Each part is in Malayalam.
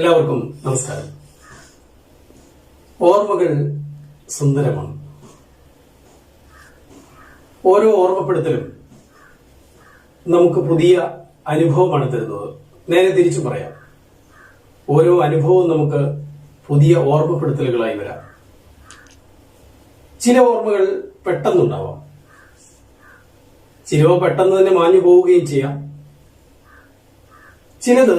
എല്ലാവർക്കും നമസ്കാരം. ഓർമ്മകൾ സുന്ദരമാണ്. ഓരോ ഓർമ്മപ്പെടുത്തലും നമുക്ക് പുതിയ അനുഭവമാണ് തരുന്നത്. നേരെ തിരിച്ചു പറയാം, ഓരോ അനുഭവവും നമുക്ക് പുതിയ ഓർമ്മപ്പെടുത്തലുകളായി വരാം. ചില ഓർമ്മകൾ പെട്ടെന്നുണ്ടാവാം, ചിലവ പെട്ടെന്ന് തന്നെ മാഞ്ഞു പോവുകയും ചെയ്യാം. ചിലത്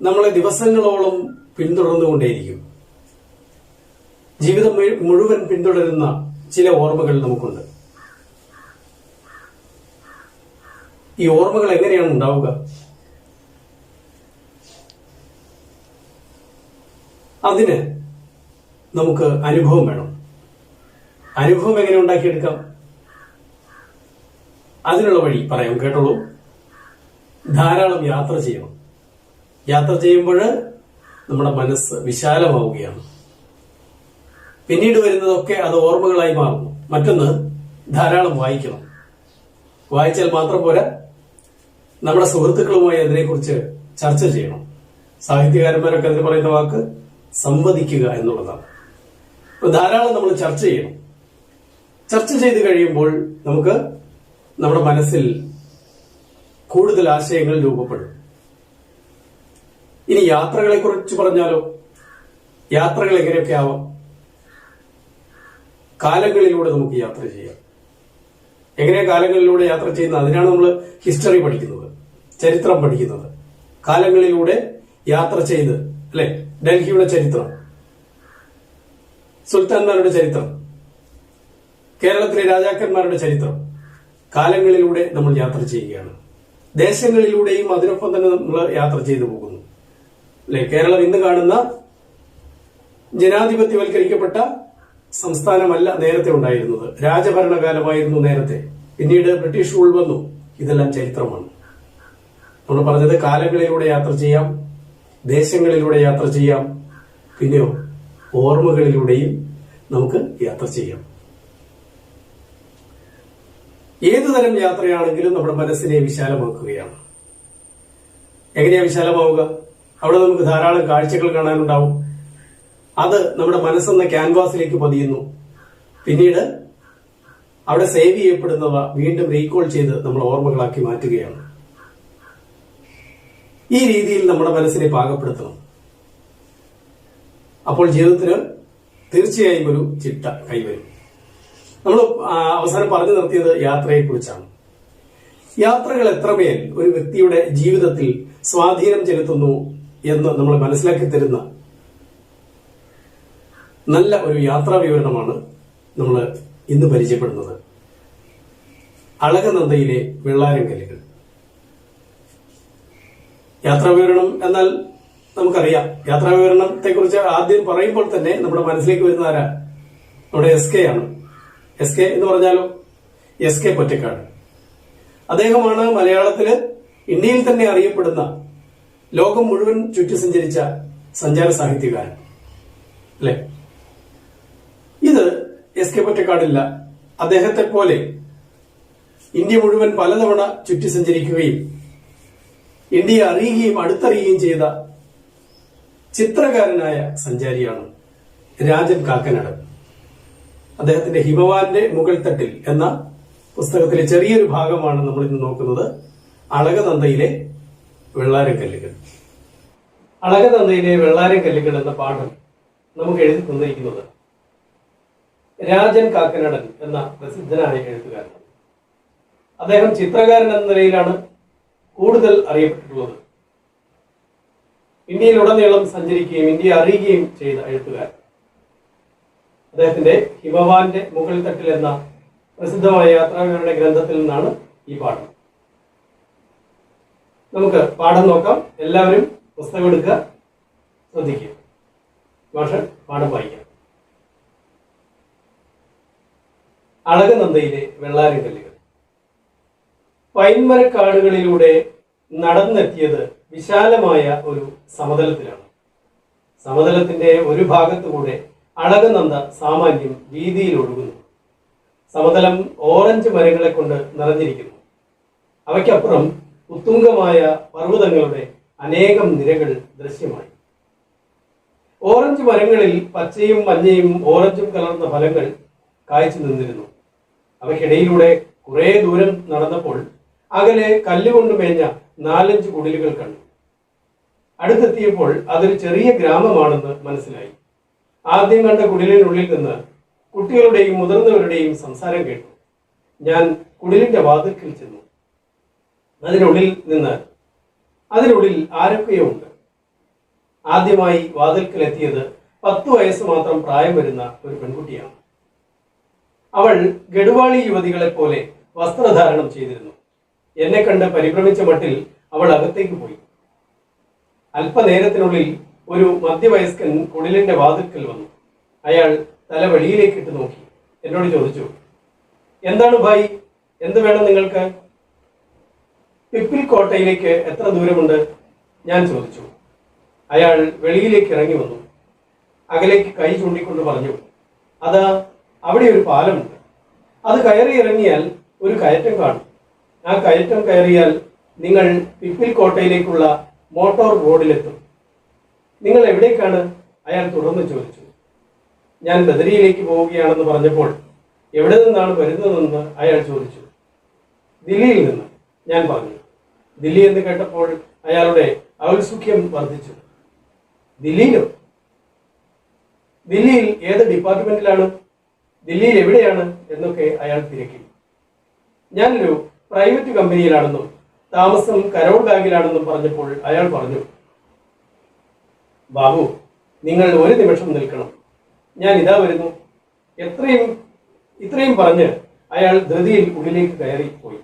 നമ്മളെ ദിവസങ്ങളോളം പിന്തുടർന്നുകൊണ്ടേയിരിക്കും. ജീവിതം മുഴുവൻ പിന്തുടരുന്ന ചില ഓർമ്മകൾ നമുക്കുണ്ട്. ഈ ഓർമ്മകൾ എങ്ങനെയാണ് ഉണ്ടാവുക? അതിന് നമുക്ക് അനുഭവം വേണം. അനുഭവം എങ്ങനെ ഉണ്ടാക്കിയെടുക്കാം? അതിനുള്ള വഴി പറയാം, കേട്ടോളൂ. ധാരാളം യാത്ര ചെയ്യണം. യാത്ര ചെയ്യുമ്പോൾ നമ്മുടെ മനസ്സ് വിശാലമാവുകയാണ്. പിന്നീട് വരുന്നതൊക്കെ അത് ഓർമ്മകളായി മാറുന്നു. മറ്റൊന്ന്, ധാരാളം വായിക്കണം. വായിച്ചാൽ മാത്രം പോരാ, നമ്മുടെ സുഹൃത്തുക്കളുമായി അതിനെക്കുറിച്ച് ചർച്ച ചെയ്യണം. സാഹിത്യകാരന്മാരൊക്കെ അതിന് പറയുന്ന വാക്ക് സംവദിക്കുക എന്നുള്ളതാണ്. അപ്പൊ ധാരാളം നമ്മൾ ചർച്ച ചെയ്യണം. ചർച്ച ചെയ്ത് കഴിയുമ്പോൾ നമുക്ക് നമ്മുടെ മനസ്സിൽ കൂടുതൽ ആശയങ്ങൾ രൂപപ്പെടും. ഇനി യാത്രകളെ കുറിച്ച് പറഞ്ഞാലോ? യാത്രകൾ എങ്ങനെയൊക്കെ ആവാം? കാലങ്ങളിലൂടെ നമുക്ക് യാത്ര ചെയ്യാം. എങ്ങനെയാ കാലങ്ങളിലൂടെ യാത്ര ചെയ്യുന്നത്? അതിനാണ് നമ്മൾ ഹിസ്റ്ററി പഠിക്കുന്നത്, ചരിത്രം പഠിക്കുന്നത്. കാലങ്ങളിലൂടെ യാത്ര ചെയ്ത്, അല്ലെ? ഡൽഹിയുടെ ചരിത്രം, സുൽത്താൻമാരുടെ ചരിത്രം, കേരളത്തിലെ രാജാക്കന്മാരുടെ ചരിത്രം. കാലങ്ങളിലൂടെ നമ്മൾ യാത്ര ചെയ്യുകയാണ്. ദേശങ്ങളിലൂടെയും അതിനൊപ്പം തന്നെ നമ്മൾ യാത്ര ചെയ്തു പോകുന്നു, അല്ലെ? കേരളം ഇന്ന് കാണുന്ന ജനാധിപത്യവൽക്കരിക്കപ്പെട്ട സംസ്ഥാനമല്ല നേരത്തെ ഉണ്ടായിരുന്നത്. രാജഭരണകാലമായിരുന്നു നേരത്തെ. പിന്നീട് ബ്രിട്ടീഷ് റൂൾ വന്നു. ഇതെല്ലാം ചരിത്രമാണ്. നമ്മൾ പറഞ്ഞത് കാലങ്ങളിലൂടെ യാത്ര ചെയ്യാം, ദേശങ്ങളിലൂടെ യാത്ര ചെയ്യാം, പിന്നെയോ ഓർമ്മകളിലൂടെയും നമുക്ക് യാത്ര ചെയ്യാം. ഏതുതരം യാത്രയാണെങ്കിലും നമ്മുടെ മനസ്സിനെ വിശാലമാക്കുകയാണ്. എങ്ങനെയാ വിശാലമാവുക? അവിടെ നമുക്ക് ധാരാളം കാഴ്ചകൾ കാണാനുണ്ടാവും. അത് നമ്മുടെ മനസ്സെന്ന ക്യാൻവാസിലേക്ക് പതിയുന്നു. പിന്നീട് അവിടെ സേവ് ചെയ്യപ്പെടുന്നവ വീണ്ടും റീകോൾ ചെയ്ത് നമ്മൾ ഓർമ്മകളാക്കി മാറ്റുകയാണ്. ഈ രീതിയിൽ നമ്മുടെ മനസ്സിനെ പാകപ്പെടുത്തണം. അപ്പോൾ ജീവിതത്തിന് തീർച്ചയായും ഒരു ചിട്ട കൈവരും. നമ്മൾ അവസാനം പറഞ്ഞു നിർത്തിയത് യാത്രയെക്കുറിച്ചാണ്. യാത്രകൾ എത്രമേൽ ഒരു വ്യക്തിയുടെ ജീവിതത്തിൽ സ്വാധീനം ചെലുത്തുന്നു എന്ന് നമ്മൾ മനസ്സിലാക്കി തരുന്ന നല്ല ഒരു യാത്രാ വിവരണമാണ് നമ്മൾ ഇന്ന് പരിചയപ്പെടുന്നത്. അളകനന്ദയിലെ വെള്ളാരംകല്ലുകൾ. യാത്രാ വിവരണം എന്നാൽ നമുക്കറിയാം. യാത്രാ വിവരണത്തെ കുറിച്ച് ആദ്യം പറയുമ്പോൾ തന്നെ നമ്മുടെ മനസ്സിലേക്ക് വരുന്ന ആരാ? നമ്മുടെ SK ആണ്. SK എന്ന് പറഞ്ഞാലോ, SK പൊറ്റക്കാട്. അദ്ദേഹമാണ് മലയാളത്തില്, ഇന്ത്യയിൽ തന്നെ അറിയപ്പെടുന്ന, ലോകം മുഴുവൻ ചുറ്റി സഞ്ചരിച്ച സഞ്ചാര സാഹിത്യകാരൻ, അല്ലെ? ഇത് SK പൊറ്റക്കാടില്ല. അദ്ദേഹത്തെ പോലെ ഇന്ത്യ മുഴുവൻ പലതവണ ചുറ്റി സഞ്ചരിക്കുകയും ഇന്ത്യയെ അറിയുകയും അടുത്തറിയുകയും ചെയ്ത ചിത്രകാരനായ സഞ്ചാരിയാണ് രാജൻ കാക്കനാട്. അദ്ദേഹത്തിന്റെ ഹിമവാന്റെ മുകൾ തട്ടിൽ എന്ന പുസ്തകത്തിലെ ചെറിയൊരു ഭാഗമാണ് നമ്മൾ ഇന്ന് നോക്കുന്നത്. അളകനന്ദയിലെ വെള്ളാരംകല്ലുകൾ. അളകനന്ദയിലെ വെള്ളാരംകല്ലുകൾ എന്ന പാഠം നമുക്ക് എഴുതി തന്നിരിക്കുന്നത് രാജൻ കാക്കനാടൻ എന്ന പ്രസിദ്ധനായ എഴുത്തുകാരനാണ്. അദ്ദേഹം ചിത്രകാരൻ എന്ന നിലയിലാണ് കൂടുതൽ അറിയപ്പെട്ടിട്ടുള്ളത്. ഇന്ത്യയിലുടനീളം സഞ്ചരിക്കുകയും ഇന്ത്യയെ അറിയുകയും ചെയ്ത എഴുത്തുകാരൻ. അദ്ദേഹത്തിന്റെ ഹിമവാന്റെ മുകൾ തട്ടിൽ എന്ന പ്രസിദ്ധമായ യാത്രാവിവരണ ഗ്രന്ഥത്തിൽ നിന്നാണ് ഈ പാഠം. നമുക്ക് പാഠം നോക്കാം. എല്ലാവരും പുസ്തകം എടുക്കുക, ശ്രദ്ധിക്കുക. മാഷ് പാഠം വായിക്കാം. അളകനന്ദയിലെ വെള്ളാരംകല്ലുകൾ. പൈൻമരക്കാടുകളിലൂടെ നടന്നെത്തിയത് വിശാലമായ ഒരു സമതലത്തിലാണ്. സമതലത്തിന്റെ ഒരു ഭാഗത്തുകൂടെ അളകനന്ദ സാമാന്യം വീതിയിൽ ഒഴുകുന്നു. സമതലം ഓറഞ്ച് മരങ്ങളെ കൊണ്ട് നിറഞ്ഞിരിക്കുന്നു. അവയ്ക്കപ്പുറം ഉത്തുംഗമായ പർവ്വതങ്ങളുടെ അനേകം നിരകൾ ദൃശ്യമായി. ഓറഞ്ച് മരങ്ങളിൽ പച്ചയും മഞ്ഞയും ഓറഞ്ചും കലർന്ന ഫലങ്ങൾ കായ്ച്ചു നിന്നിരുന്നു. അവയ്ക്കിടയിലൂടെ കുറെ ദൂരം നടന്നപ്പോൾ അകലെ കല്ലുകൊണ്ട് മേഞ്ഞ 4-5 കുടിലുകൾ കണ്ടു. അടുത്തെത്തിയപ്പോൾ അതൊരു ചെറിയ ഗ്രാമമാണെന്ന് മനസ്സിലായി. ആദ്യം കണ്ട കുടിലിനുള്ളിൽ നിന്ന് കുട്ടികളുടെയും മുതിർന്നവരുടെയും സംസാരം കേട്ടു. ഞാൻ കുടിലിന്റെ വാതിൽക്കൽ ചെന്നു. അതിനുള്ളിൽ ആരൊക്കെയോ ഉണ്ട്. ആദ്യമായി വാതിൽക്കൽ എത്തിയത് 10 വയസ്സ് മാത്രം പ്രായം വരുന്ന ഒരു പെൺകുട്ടിയാണ്. അവൾ ഗഡുവാളി യുവതികളെ പോലെ വസ്ത്രധാരണം ചെയ്തിരുന്നു. എന്നെ കണ്ട് പരിഭ്രമിച്ച മട്ടിൽ അവൾ അകത്തേക്ക് പോയി. അല്പനേരത്തിനുള്ളിൽ ഒരു മധ്യവയസ്കൻ കുടിലിന്റെ വാതിൽക്കൽ വന്നു. അയാൾ തല വെളിയിലേക്കിട്ട് നോക്കി എന്നോട് ചോദിച്ചു, എന്താണ് ഭായി, എന്ത് വേണം നിങ്ങൾക്ക്? പിപ്പിൽ കോട്ടയിലേക്ക് എത്ര ദൂരമുണ്ട്? ഞാൻ ചോദിച്ചു. അയാൾ വെളിയിലേക്ക് ഇറങ്ങി വന്നു. അകലേക്ക് കൈ ചൂണ്ടിക്കൊണ്ട് പറഞ്ഞു, അതാ അവിടെ ഒരു പാലമുണ്ട്. അത് കയറി ഇറങ്ങിയാൽ ഒരു കയറ്റം കാണും. ആ കയറ്റം കയറിയാൽ നിങ്ങൾ പിപ്പിൽ കോട്ടയിലേക്കുള്ള മോട്ടോർ റോഡിലെത്തും. നിങ്ങൾ എവിടേക്കാണ്? അയാൾ തുടർന്ന് ചോദിച്ചു. ഞാൻ ബദരിയിലേക്ക് പോവുകയാണെന്ന് പറഞ്ഞപ്പോൾ എവിടെ നിന്നാണ് വരുന്നതെന്ന് അയാൾ ചോദിച്ചു. ദില്ലിയിൽ നിന്ന്, ഞാൻ പറഞ്ഞു. ദില്ലി എന്ന് കേട്ടപ്പോൾ അയാളുടെ ഔത്സുക്യം വർദ്ധിച്ചു. ദില്ലിയിലോ? ദില്ലിയിൽ ഏത് ഡിപ്പാർട്ട്മെന്റിലാണ്? ദില്ലിയിൽ എവിടെയാണ് എന്നൊക്കെ അയാൾ തിരക്കി. ഞാനൊരു പ്രൈവറ്റ് കമ്പനിയിലാണെന്നും താമസം കരോൾ ബാങ്കിലാണെന്നും പറഞ്ഞപ്പോൾ അയാൾ പറഞ്ഞു, ബാബു, നിങ്ങൾ ഒരു നിമിഷം നിൽക്കണം, ഞാൻ ഇതാ വരുന്നു. ഇത്രയും പറഞ്ഞ് അയാൾ ധൃതിയിൽ ഉള്ളിലേക്ക് കയറി പോയി.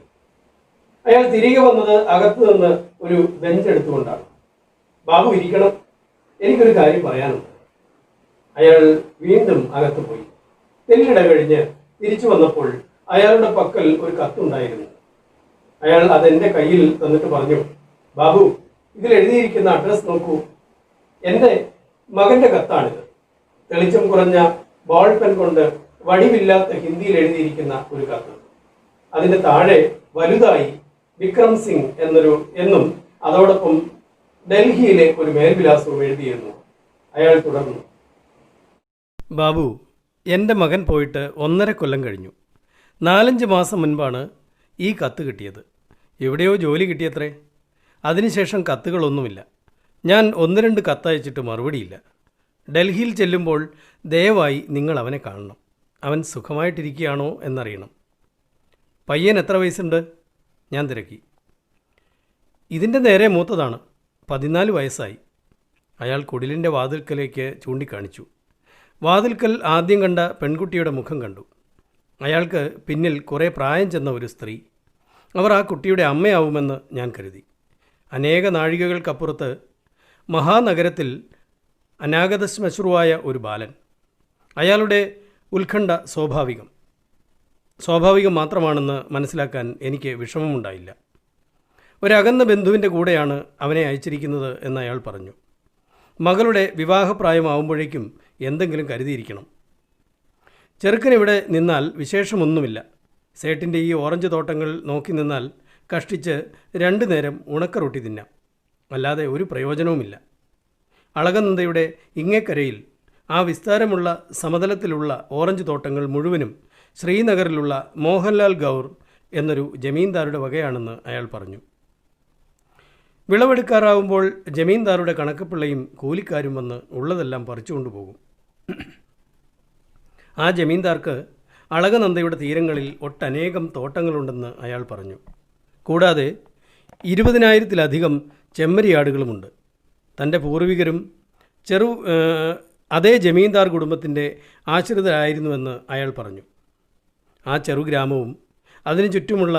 അയാൾ തിരികെ വന്നത് അകത്തു നിന്ന് ഒരു ബെഞ്ച് എടുത്തുകൊണ്ടാണ്. ബാബു ഇരിക്കണം, എനിക്കൊരു കാര്യം പറയാനുണ്ട്. അയാൾ വീണ്ടും അകത്ത് പോയി. തെല്ലിട കഴിഞ്ഞ് തിരിച്ചു വന്നപ്പോൾ അയാളുടെ പക്കൽ ഒരു കത്തുണ്ടായിരുന്നു. അയാൾ അതെന്റെ കയ്യിൽ തന്നിട്ട് പറഞ്ഞു, ബാബു, ഇതിൽ എഴുതിയിരിക്കുന്ന അഡ്രസ് നോക്കൂ. എൻ്റെ മകന്റെ കത്താണിത്. തെളിച്ചം കുറഞ്ഞ ബോൾ പെൻ കൊണ്ട് വടിവില്ലാത്ത ഹിന്ദിയിൽ എഴുതിയിരിക്കുന്ന ഒരു കത്ത്. അതിന്റെ താഴെ വലുതായി വിക്രം സിംഗ് എന്നും അതോടൊപ്പം ഡൽഹിയിലെ ഒരു മേൽവിലാസവും എഴുതിയിരുന്നു. അയാൾ തുടർന്നു, ബാബു, എൻ്റെ മകൻ പോയിട്ട് 1.5 കൊല്ലം കഴിഞ്ഞു. 4-5 മാസം മുൻപാണ് ഈ കത്ത് കിട്ടിയത്. എവിടെയോ ജോലി കിട്ടിയത്രേ. അതിനുശേഷം കത്തുകളൊന്നുമില്ല. ഞാൻ 1-2 കത്തയച്ചിട്ട് മറുപടിയില്ല. ഡൽഹിയിൽ ചെല്ലുമ്പോൾ ദയവായി നിങ്ങൾ അവനെ കാണണം. അവൻ സുഖമായിട്ടിരിക്കുകയാണോ എന്നറിയണം. പയ്യൻ എത്ര വയസ്സുണ്ട്? ഞാൻ തിരക്കി. ഇതിൻ്റെ നേരെ മൂത്തതാണ്, 14 വയസ്സായി. അയാൾ കുടിലിൻ്റെ വാതിൽക്കലേക്ക് ചൂണ്ടിക്കാണിച്ചു. വാതിൽക്കൽ ആദ്യം കണ്ട പെൺകുട്ടിയുടെ മുഖം കണ്ടു. അയാൾക്ക് പിന്നിൽ കുറേ പ്രായം ചെന്ന ഒരു സ്ത്രീ. അവർ ആ കുട്ടിയുടെ അമ്മയാവുമെന്ന് ഞാൻ കരുതി. അനേക നാഴികകൾക്കപ്പുറത്ത് മഹാനഗരത്തിൽ അനാഗത ശ്മശ്രുവായ ഒരു ബാലൻ. അയാളുടെ ഉത്കണ്ഠ സ്വാഭാവികം മാത്രമാണെന്ന് മനസ്സിലാക്കാൻ എനിക്ക് വിഷമമുണ്ടായില്ല. ഒരകന്ന ബന്ധുവിൻ്റെ കൂടെയാണ് അവനെ അയച്ചിരിക്കുന്നത് എന്ന് അയാൾ പറഞ്ഞു. മകളുടെ വിവാഹപ്രായമാവുമ്പോഴേക്കും എന്തെങ്കിലും കരുതിയിരിക്കണം. ചെറുക്കനിവിടെ നിന്നാൽ വിശേഷമൊന്നുമില്ല. സേട്ടിൻ്റെ ഈ ഓറഞ്ച് തോട്ടങ്ങൾ നോക്കി നിന്നാൽ കഷ്ടിച്ച് 2 നേരം ഉണക്കറൊട്ടി തിന്നാം. അല്ലാതെ ഒരു പ്രയോജനവുമില്ല. അളകനന്ദയുടെ ഇങ്ങേക്കരയിൽ ആ വിസ്താരമുള്ള സമതലത്തിലുള്ള ഓറഞ്ച് തോട്ടങ്ങൾ മുഴുവനും ശ്രീനഗറിലുള്ള മോഹൻലാൽ ഗൗർ എന്നൊരു ജമീന്ദാരുടെ വകയാണെന്ന് അയാൾ പറഞ്ഞു. വിളവെടുക്കാറാവുമ്പോൾ ജമീന്ദാരുടെ കണക്കപ്പിള്ളയും കൂലിക്കാരും വന്ന് ഉള്ളതെല്ലാം പറിച്ചുകൊണ്ടുപോകും. ആ ജമീന്ദാർക്ക് അളകനന്ദയുടെ തീരങ്ങളിൽ ഒട്ടനേകം തോട്ടങ്ങളുണ്ടെന്ന് അയാൾ പറഞ്ഞു. കൂടാതെ 20,000-ലധികം ചെമ്മരിയാടുകളുമുണ്ട്. തൻ്റെ പൂർവികരും അതേ ജമീന്ദാർ കുടുംബത്തിൻ്റെ ആശ്രിതരായിരുന്നുവെന്ന് അയാൾ പറഞ്ഞു. ആ ചെറുഗ്രാമവും അതിനു ചുറ്റുമുള്ള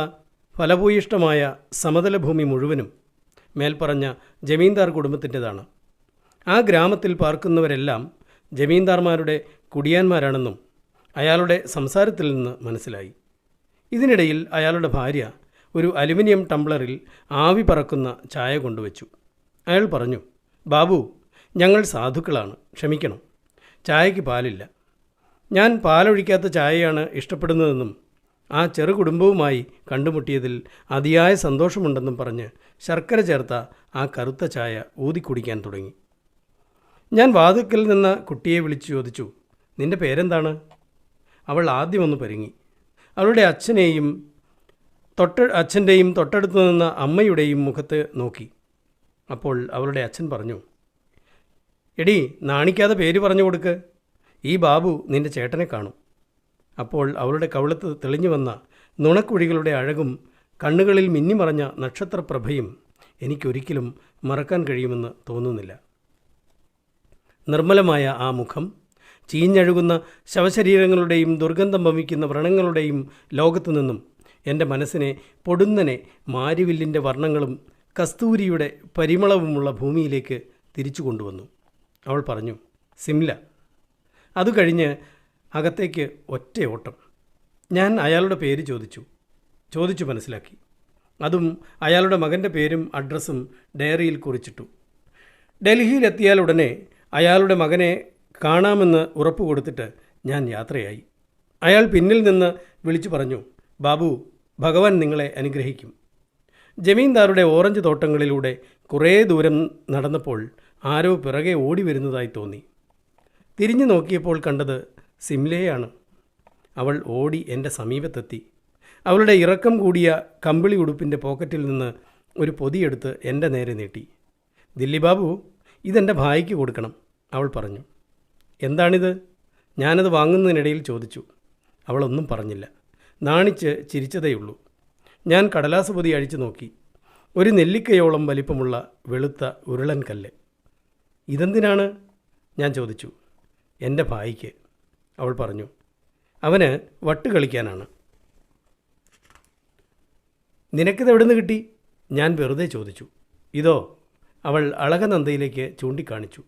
ഫലഭൂയിഷ്ടമായ സമതലഭൂമി മുഴുവനും മേൽപ്പറഞ്ഞ ജമീന്ദാർ കുടുംബത്തിൻ്റെതാണ്. ആ ഗ്രാമത്തിൽ പാർക്കുന്നവരെല്ലാം ജമീന്ദാർമാരുടെ കുടിയാന്മാരാണെന്നും അയാളുടെ സംസാരത്തിൽ നിന്ന് മനസ്സിലായി. ഇതിനിടയിൽ അയാളുടെ ഭാര്യ ഒരു അലുമിനിയം ടംബ്ലറിൽ ആവി പറക്കുന്ന ചായ കൊണ്ടുവച്ചു. അയാൾ പറഞ്ഞു, ബാബു, ഞങ്ങൾ സാധുക്കളാണ്, ക്ഷമിക്കണം, ചായയ്ക്ക് പാലില്ല. ഞാൻ പാലൊഴിക്കാത്ത ചായയാണ് ഇഷ്ടപ്പെടുന്നതെന്നും ആ ചെറു കുടുംബവുമായി കണ്ടുമുട്ടിയതിൽ അതിയായ സന്തോഷമുണ്ടെന്നും പറഞ്ഞ് ശർക്കര ചേർത്ത ആ കറുത്ത ചായ ഊതിക്കുടിക്കാൻ തുടങ്ങി. ഞാൻ വാതിൽക്കൽ നിന്ന കുട്ടിയെ വിളിച്ചു ചോദിച്ചു, നിന്റെ പേരെന്താണ്? അവൾ ആദ്യം ഒന്ന് പരുങ്ങി. അവളുടെ അച്ഛൻ്റെയും തൊട്ടടുത്ത് നിന്ന അമ്മയുടെയും മുഖത്ത് നോക്കി. അപ്പോൾ അവളുടെ അച്ഛൻ പറഞ്ഞു, എടി നാണിക്കാതെ പേര് പറഞ്ഞു കൊടുക്ക്, ഈ ബാബു നിന്റെ ചേട്ടനെ കാണും. അപ്പോൾ അവളുടെ കവിളത്ത് തെളിഞ്ഞു വന്ന നുണക്കുഴികളുടെ അഴകും കണ്ണുകളിൽ മിന്നിമറഞ്ഞ നക്ഷത്രപ്രഭയും എനിക്കൊരിക്കലും മറക്കാൻ കഴിയുമെന്ന് തോന്നുന്നില്ല. നിർമ്മലമായ ആ മുഖം ചീഞ്ഞഴുകുന്ന ശവശരീരങ്ങളുടെയും ദുർഗന്ധം വമിക്കുന്ന വ്രണങ്ങളുടെയും ലോകത്തു നിന്നും എൻ്റെ മനസ്സിനെ പൊടുന്നനെ മാരിവില്ലിൻ്റെ വർണ്ണങ്ങളും കസ്തൂരിയുടെ പരിമളവുമുള്ള ഭൂമിയിലേക്ക് തിരിച്ചു കൊണ്ടുവന്നു. അവൾ പറഞ്ഞു, സിംല. അത് കഴിഞ്ഞ് അകത്തേക്ക് ഒറ്റ ഓട്ടം. ഞാൻ അയാളുടെ പേര് ചോദിച്ചു മനസ്സിലാക്കി. അതും അയാളുടെ മകൻ്റെ പേരും അഡ്രസ്സും ഡയറിയിൽ കുറിച്ചിട്ടു. ഡൽഹിയിലെത്തിയാൽ ഉടനെ അയാളുടെ മകനെ കാണാമെന്ന് ഉറപ്പ് കൊടുത്തിട്ട് ഞാൻ യാത്രയായി. അയാൾ പിന്നിൽ നിന്ന് വിളിച്ചു പറഞ്ഞു, ബാബു, ഭഗവാൻ നിങ്ങളെ അനുഗ്രഹിക്കും. ജമീന്ദാറുടെ ഓറഞ്ച് തോട്ടങ്ങളിലൂടെ കുറേ ദൂരം നടന്നപ്പോൾ ആരോ പിറകെ ഓടി വരുന്നതായി തോന്നി. തിരിഞ്ഞു നോക്കിയപ്പോൾ കണ്ടത് സിംലയെയാണ്. അവൾ ഓടി എൻ്റെ സമീപത്തെത്തി. അവളുടെ ഇറക്കം കൂടിയ കമ്പിളി ഉടുപ്പിൻ്റെ പോക്കറ്റിൽ നിന്ന് ഒരു പൊതിയെടുത്ത് എൻ്റെ നേരെ നീട്ടി. ദില്ലി ബാബു, ഇതെൻ്റെ ഭായിക്ക് കൊടുക്കണം, അവൾ പറഞ്ഞു. എന്താണിത്? ഞാനത് വാങ്ങുന്നതിനിടയിൽ ചോദിച്ചു. അവളൊന്നും പറഞ്ഞില്ല. നാണിച്ച് ചിരിച്ചതേയുള്ളൂ. ഞാൻ കടലാസ് പൊതി അഴിച്ചു നോക്കി. ഒരു നെല്ലിക്കയോളം വലിപ്പമുള്ള വെളുത്ത ഉരുളൻ കല്ല്. ഇതെന്തിനാണ്? ഞാൻ ചോദിച്ചു. എൻ്റെ ഭായിക്ക്, അവൾ പറഞ്ഞു. അവന് വട്ട് കളിക്കാനാണ്. നിനക്കിത് എവിടെ നിന്ന് കിട്ടി? ഞാൻ വെറുതെ ചോദിച്ചു. ഇതോ, അവൾ അളകനന്ദയിലേക്ക് ചൂണ്ടിക്കാണിച്ചു.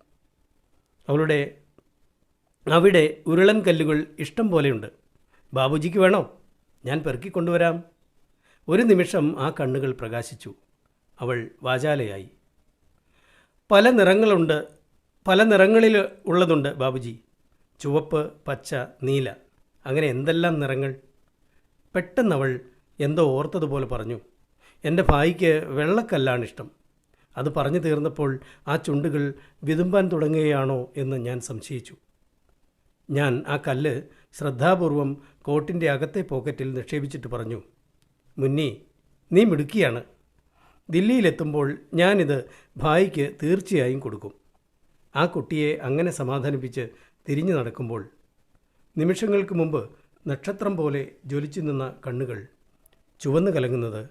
അവിടെ ഉരുളൻ കല്ലുകൾ ഇഷ്ടം പോലെയുണ്ട്. ബാബുജിക്ക് വേണോ? ഞാൻ പെറുക്കിക്കൊണ്ടുവരാം. ഒരു നിമിഷം ആ കണ്ണുകൾ പ്രകാശിച്ചു. അവൾ വാചാലയായി. പല നിറങ്ങളിൽ ഉള്ളതുണ്ട് ബാബുജി. ചുവപ്പ്, പച്ച, നീല, അങ്ങനെ എന്തെല്ലാം നിറങ്ങൾ. പെട്ടെന്നവൾ എന്തോ ഓർത്തതുപോലെ പറഞ്ഞു, എൻ്റെ ഭായിക്ക് വെള്ളക്കല്ലാണിഷ്ടം. അത് പറഞ്ഞു തീർന്നപ്പോൾ ആ ചുണ്ടുകൾ വിതുമ്പാൻ തുടങ്ങുകയാണോ എന്ന് ഞാൻ സംശയിച്ചു. ഞാൻ ആ കല്ല് ശ്രദ്ധാപൂർവം കോട്ടിൻ്റെ അകത്തെ പോക്കറ്റിൽ നിക്ഷേപിച്ചിട്ട് പറഞ്ഞു, മുന്നി, നീ മിടുക്കിയാണ്. ദില്ലിയിലെത്തുമ്പോൾ ഞാനിത് ഭായിക്ക് തീർച്ചയായും കൊടുക്കും. ആ കുട്ടിയെ അങ്ങനെ സമാധാനിപ്പിച്ച് തിരിഞ്ഞു നടക്കുമ്പോൾ നിമിഷങ്ങൾക്ക് മുമ്പ് നക്ഷത്രം പോലെ ജ്വലിച്ചു നിന്ന കണ്ണുകൾ ചുവന്നു കലങ്ങുന്നത്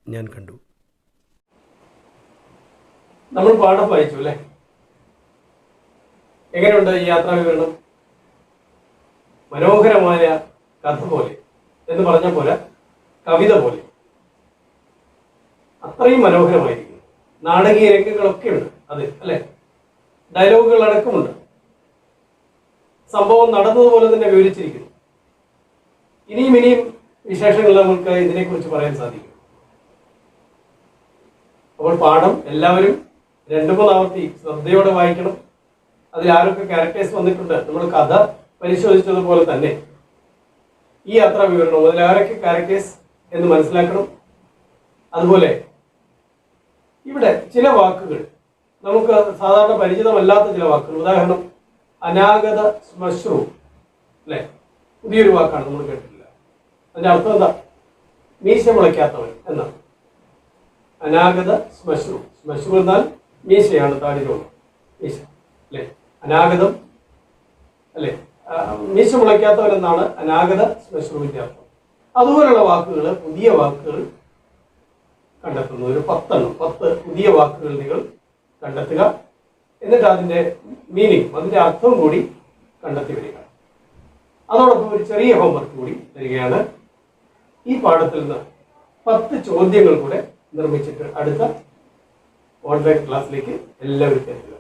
ഞാൻ കണ്ടു. നമ്മൾ പാഠം വായിച്ചു അല്ലേ? എങ്ങനെയുണ്ട് ഈ യാത്രാ വിവരണം? മനോഹരമായ കഥ പോലെ എന്ന് പറഞ്ഞ പോലെ, കവിത പോലെ അത്രയും മനോഹരമായിരിക്കുന്നു. നാടകീയ രംഗങ്ങളൊക്കെ ഉണ്ട് അത് അല്ലെ? ഡയലോഗുകൾ അടക്കമുണ്ട്. സംഭവം നടന്നതുപോലെ തന്നെ വിവരിച്ചിരിക്കുന്നു. ഇനിയും വിശേഷങ്ങൾ നമുക്ക് ഇതിനെക്കുറിച്ച് പറയാൻ സാധിക്കും. അപ്പോൾ പാഠം എല്ലാവരും 2-3 ആവർത്തി ശ്രദ്ധയോടെ വായിക്കണം. അതിൽ ആരൊക്കെ ക്യാരക്ടേഴ്സ് വന്നിട്ടുണ്ട്, നമ്മൾ കഥ പരിശോധിച്ചതുപോലെ തന്നെ ഈ യാത്രാ വിവരണം അതിൽ ആരൊക്കെ ക്യാരക്ടേഴ്സ് എന്ന് മനസ്സിലാക്കണം. അതുപോലെ ഇവിടെ ചില വാക്കുകൾ നമുക്ക് സാധാരണ പരിചിതമല്ലാത്ത ചില വാക്കുകൾ, ഉദാഹരണം അനാഗത ശ്മശ്രു അല്ലെ, പുതിയൊരു വാക്കാണ്, നമ്മൾ കേട്ടിട്ടില്ല. അതിന്റെ അർത്ഥം എന്താ? മീശ മുളയ്ക്കാത്തവൻ എന്നാണ്. അനാഗത ശ്മശ്രു. ശ്മശ്രു എന്നാൽ മീശയാണ്, താടി രോഗം, മീശ അല്ലെ. അനാഗതം അല്ലെ, മീശ മുളയ്ക്കാത്തവൻ എന്നാണ് അനാഗത ശ്മശ്രുവിന്റെ അർത്ഥം. അതുപോലുള്ള വാക്കുകൾ, പുതിയ വാക്കുകൾ കണ്ടെത്തുന്നു. ഒരു 10 പുതിയ വാക്കുകൾ നിങ്ങൾ കണ്ടെത്തുക. എന്നിട്ട് അതിൻ്റെ മീനിങ്, അതിൻ്റെ അർത്ഥവും കൂടി കണ്ടെത്തി വരിക. അതോടൊപ്പം ഒരു ചെറിയ ഹോംവർക്ക് കൂടി തരികയാണ്. ഈ പാഠത്തിൽ നിന്ന് 10 ചോദ്യങ്ങൾ കൂടെ നിർമ്മിച്ചിട്ട് അടുത്ത ഓൺലൈൻ ക്ലാസ്സിലേക്ക് എല്ലാവരും എത്തുക.